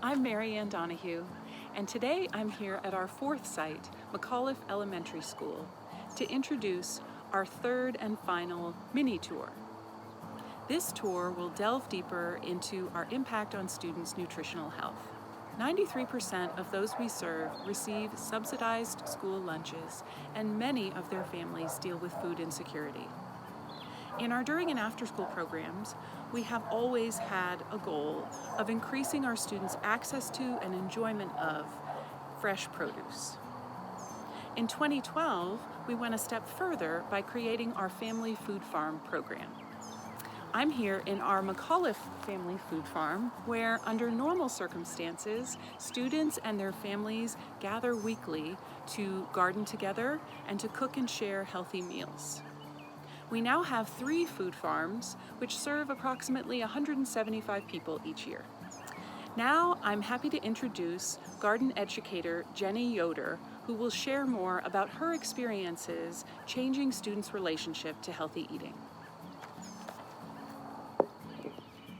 I'm Mary Ann Donahue, and today I'm here at our fourth site, McAuliffe Elementary School, to introduce our third and final mini-tour. This tour will delve deeper into our impact on students' nutritional health. 93% of those we serve receive subsidized school lunches, and many of their families deal with food insecurity. In our during and after school programs, we have always had a goal of increasing our students' access to and enjoyment of fresh produce. In 2012, we went a step further by creating our Family Food Farm program. I'm here in our McAuliffe Family Food Farm, where under normal circumstances, students and their families gather weekly to garden together and to cook and share healthy meals. We now have 3 food farms, which serve approximately 175 people each year. Now I'm happy to introduce garden educator Jenni Yoder, who will share more about her experiences changing students' relationship to healthy eating.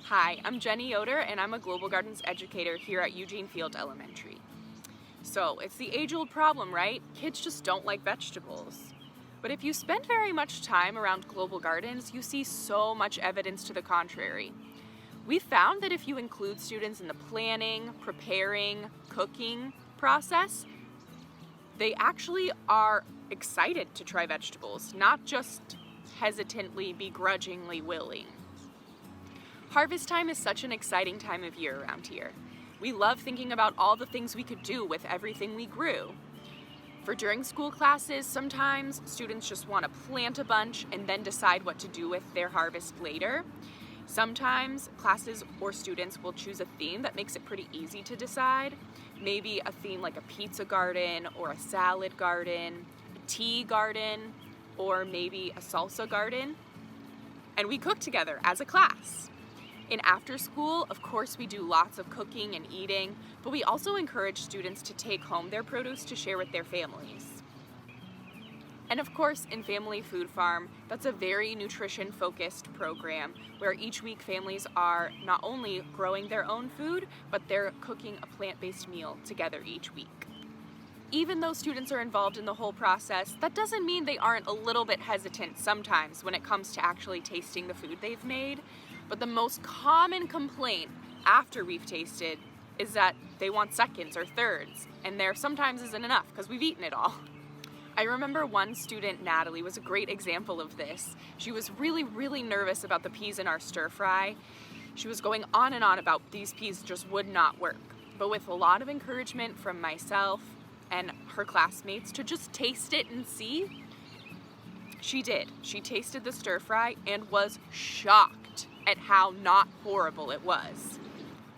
Hi, I'm Jenni Yoder, and I'm a Global Gardens educator here at Eugene Field Elementary. So, it's the age-old problem, right? Kids just don't like vegetables. But if you spend very much time around Global Gardens, you see so much evidence to the contrary. We found that if you include students in the planning, preparing, cooking process, they actually are excited to try vegetables, not just hesitantly, begrudgingly willing. Harvest time is such an exciting time of year around here. We love thinking about all the things we could do with everything we grew. For during school classes, sometimes students just want to plant a bunch and then decide what to do with their harvest later. Sometimes classes or students will choose a theme that makes it pretty easy to decide. Maybe a theme like a pizza garden or a salad garden, a tea garden, or maybe a salsa garden. And we cook together as a class. In after school, of course, we do lots of cooking and eating, but we also encourage students to take home their produce to share with their families. And of course, in Family Food Farm, that's a very nutrition-focused program where each week families are not only growing their own food, but they're cooking a plant-based meal together each week. Even though students are involved in the whole process, that doesn't mean they aren't a little bit hesitant sometimes when it comes to actually tasting the food they've made. But the most common complaint after we've tasted is that they want seconds or thirds, and there sometimes isn't enough because we've eaten it all. I remember one student, Natalie, was a great example of this. She was really nervous about the peas in our stir fry. She was going on and on about these peas just would not work. But with a lot of encouragement from myself and her classmates to just taste it and see, she did. She tasted the stir fry and was shocked at how not horrible it was.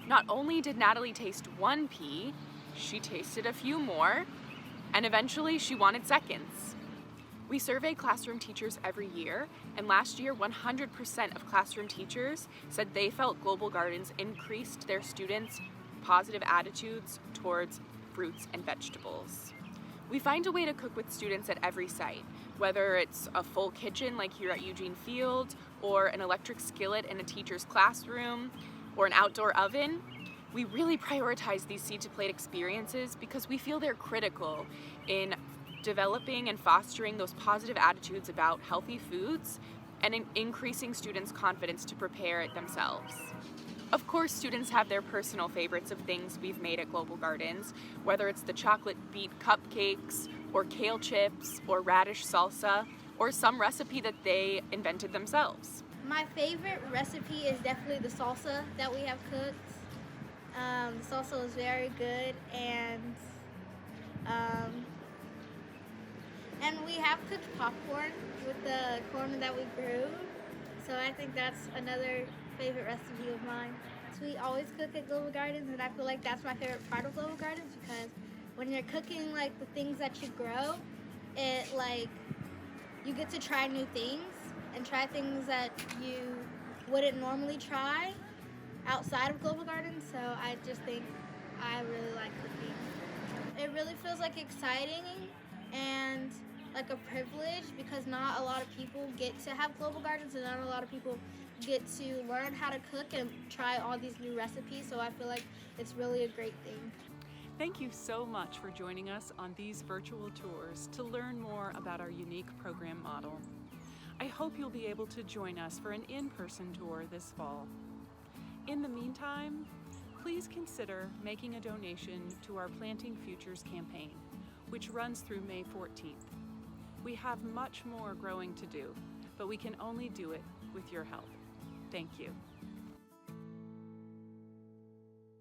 Not only did Natalie taste one pea, she tasted a few more, and eventually she wanted seconds. We survey classroom teachers every year, and last year 100% of classroom teachers said they felt Global Gardens increased their students' positive attitudes towards fruits and vegetables. We find a way to cook with students at every site, whether it's a full kitchen like here at Eugene Field, or an electric skillet in a teacher's classroom, or an outdoor oven. We really prioritize these seed-to-plate experiences because we feel they're critical in developing and fostering those positive attitudes about healthy foods and in increasing students' confidence to prepare it themselves. Of course, students have their personal favorites of things we've made at Global Gardens, whether it's the chocolate beet cupcakes, or kale chips, or radish salsa, or some recipe that they invented themselves. My favorite recipe is definitely the salsa that we have cooked. The salsa is very good, and we have cooked popcorn with the corn that we grew. So I think that's another favorite recipe of mine. So we always cook at Global Gardens, and I feel like that's my favorite part of Global Gardens because when you're cooking like the things that you grow, it like you get to try new things and try things that you wouldn't normally try outside of Global Gardens. So I just think I really like cooking. It really feels like exciting and like a privilege because not a lot of people get to have Global Gardens, and not a lot of people get to learn how to cook and try all these new recipes, so I feel like it's really a great thing. Thank you so much for joining us on these virtual tours to learn more about our unique program model. I hope you'll be able to join us for an in-person tour this fall. In the meantime, please consider making a donation to our Planting Futures campaign, which runs through May 14th. We have much more growing to do, but we can only do it with your help. Thank you.